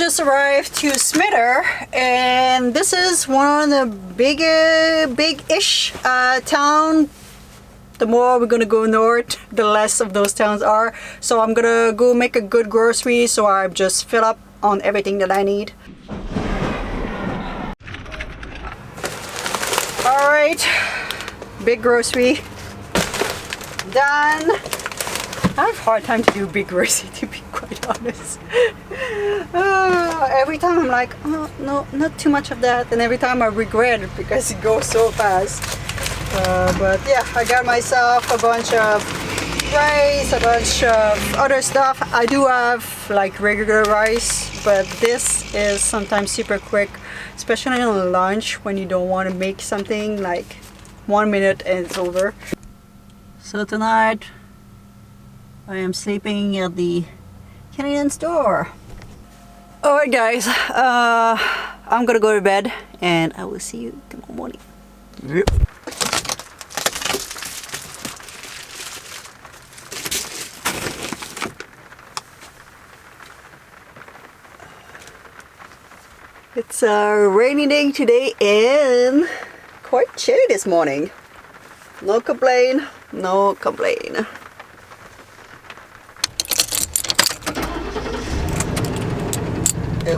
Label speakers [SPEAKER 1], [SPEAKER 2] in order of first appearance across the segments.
[SPEAKER 1] just arrived to Smitter, and this is one of the big-ish town. The more we're gonna go north, the less of those towns are. So I'm gonna go make a good grocery, so I just fill up on everything that I need. All right, big grocery done. I have a hard time to do big grocery, to be quite honest. Every time I'm like, oh no, not too much of that, and every time I regret it because it goes so fast. But yeah, I got myself a bunch of rice, a bunch of other stuff. I do have like regular rice, but this is sometimes super quick, especially on lunch when you don't want to make something like 1 minute and it's over. So tonight I am sleeping at the Canadian store. Alright guys, I'm gonna go to bed and I will see you tomorrow morning. Yep. It's a rainy day today and quite chilly this morning. No complain, no complain.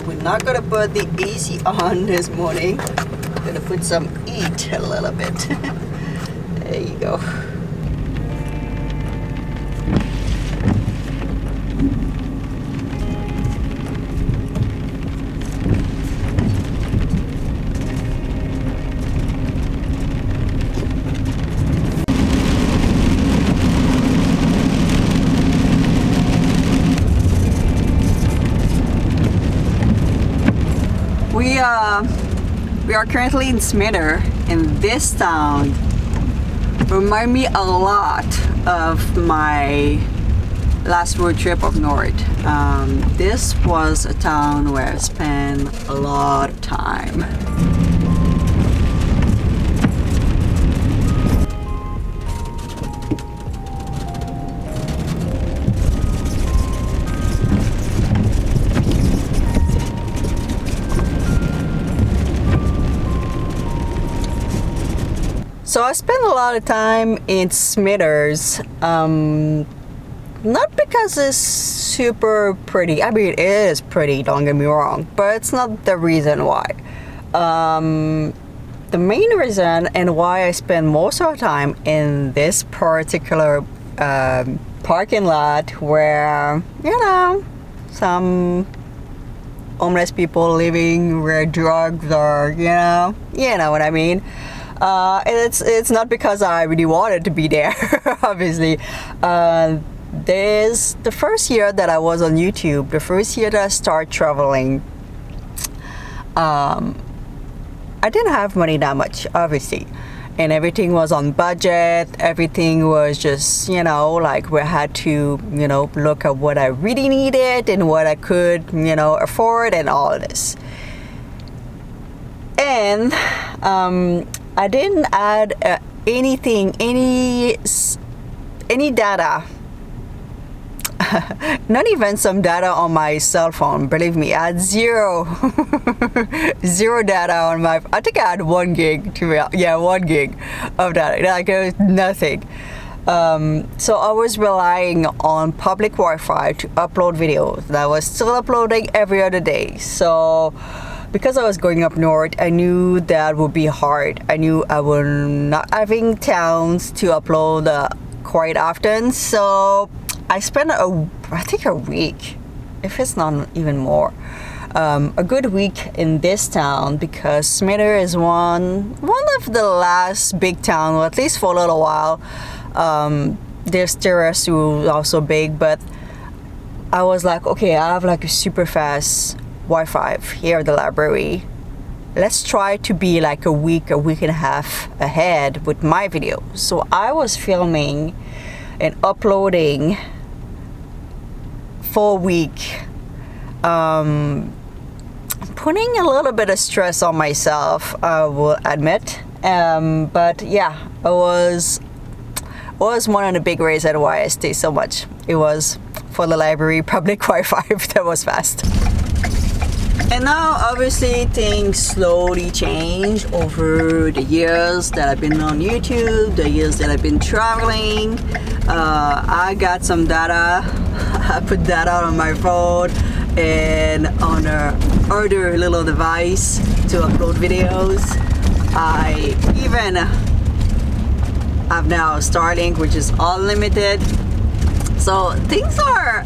[SPEAKER 1] We're not gonna put the AC on this morning. We're gonna put some heat a little bit. There you go. We are currently in Smitter, and this town remind me a lot of my last road trip up north. This was a town where I spent a lot of time. So I spent a lot of time in Smithers, not because it's super pretty. I mean, it is pretty, don't get me wrong, but it's not the reason why. The main reason and why I spend most of the time in this particular parking lot where, you know, some homeless people living where drugs are, you know what I mean. It's not because I really wanted to be there, obviously. There's the first year that I was on YouTube, the first year that I started traveling, I didn't have money that much, obviously. And everything was on budget, everything was just, you know, like we had to, you know, look at what I really needed and what I could, you know, afford and all of this. And, I didn't add anything, any data, not even some data on my cell phone. Believe me, I had zero data on my. I think I had 1 gig. 1 gig of data. Like it was nothing. So I was relying on public Wi-Fi to upload videos. And I was still uploading every other day. So because I was going up north, I knew that would be hard. I knew I was not having towns to upload quite often. So I spent I think a week, if it's not even more, a good week in this town because Smitter is one of the last big town, or at least for a little while. There's Terrace who is also big, but I was like, okay, I have like a super fast Wi-Fi here at the library. Let's try to be like a week and a half ahead with my videos. So I was filming and uploading for a week, putting a little bit of stress on myself, I will admit. But yeah, it was one of the big reasons why I stay so much. It was for the library public Wi-Fi that was fast. And now obviously things slowly change over the years that I've been on YouTube, the years that I've been traveling. I got some data. I put data on my phone and on other little device to upload videos. I even have now Starlink, which is unlimited. So things are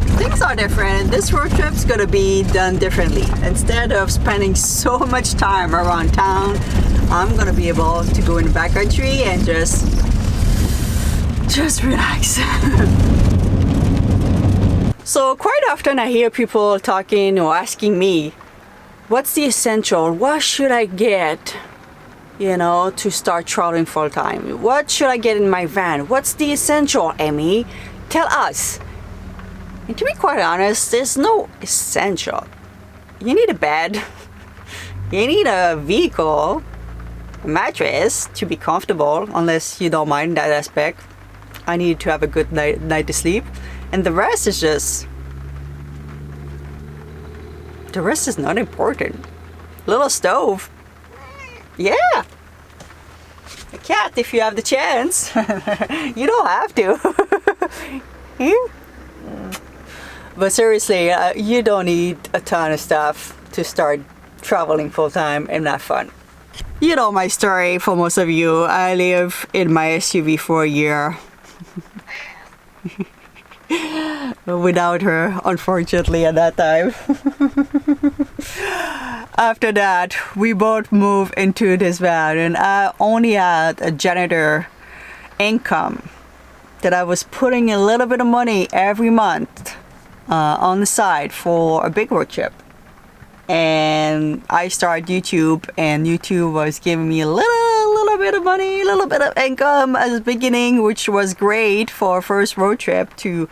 [SPEAKER 1] different. This road trip's gonna be done differently. Instead of spending so much time around town, I'm gonna be able to go in the backcountry and just relax. So quite often I hear people talking or asking me, what's the essential? What should I get, you know, to start traveling full time? What should I get in my van? What's the essential, Emmy? Tell us. And to be quite honest, there's no essential. You need a bed, you need a vehicle, a mattress to be comfortable, unless you don't mind that aspect. I need to have a good night to sleep, and the rest is not important. Little stove, yeah. A cat if you have the chance. You don't have to. But seriously, you don't need a ton of stuff to start traveling full time and have fun. You know my story. For most of you, I live in my SUV for a year. Without her, unfortunately, at that time. After that, we both moved into this van, and I only had a janitor income that I was putting a little bit of money every month on the side for a big road trip. And I started YouTube, and YouTube was giving me a little bit of money, a little bit of income at the beginning, which was great for a first road trip to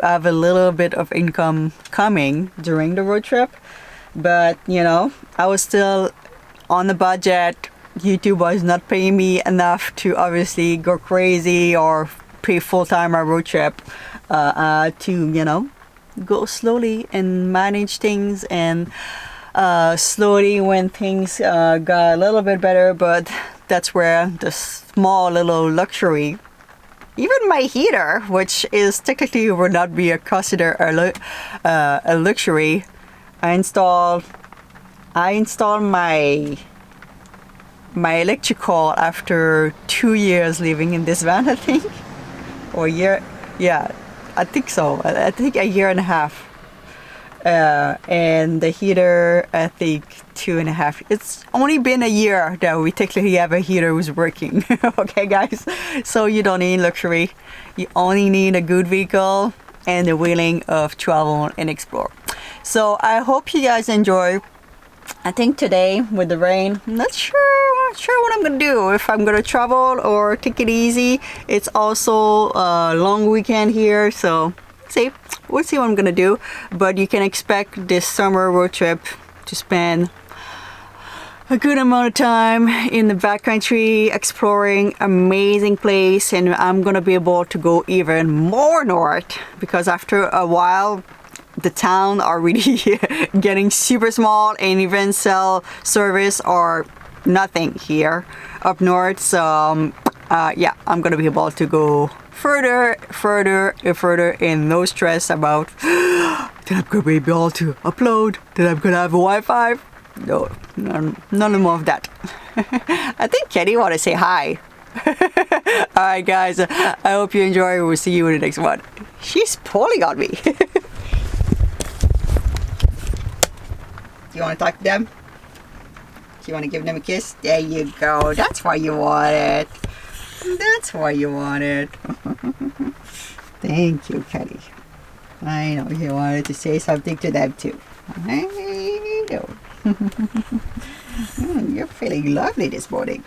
[SPEAKER 1] have a little bit of income coming during the road trip. But you know, I was still on the budget. YouTube was not paying me enough to obviously go crazy or pay full-time a road trip, to, you know, go slowly and manage things, and slowly when things got a little bit better. But that's where the small little luxury, even my heater, which is technically would not be considered a luxury, I installed my electrical after 2 years living in this van, I think, or a year. Yeah, I think so. I think a year and a half. And the heater, I think 2.5. It's only been a year that we technically have a heater who's working. Okay, guys. So you don't need luxury. You only need a good vehicle and the willing of travel and explore. So I hope you guys enjoy. I think today with the rain, I'm not sure what I'm gonna do, if I'm gonna travel or take it easy. It's also a long weekend here, so we'll see what I'm gonna do. But you can expect this summer road trip to spend a good amount of time in the backcountry exploring amazing place, and I'm gonna be able to go even more north, because after a while the town are really getting super small, and even cell service or nothing here up north. So yeah, I'm gonna be able to go further and no stress about that I'm gonna be able to upload, that I'm gonna have a Wi-Fi. No, none more of that. I think Kenny want to say hi. Alright guys, I hope you enjoy. We'll see you in the next one. She's pulling on me. Do you want to talk to them? Do you want to give them a kiss? There you go. That's why you want it. That's why you want it. Thank you, Kenny. I know you wanted to say something to them too. I know. You're feeling lovely this morning.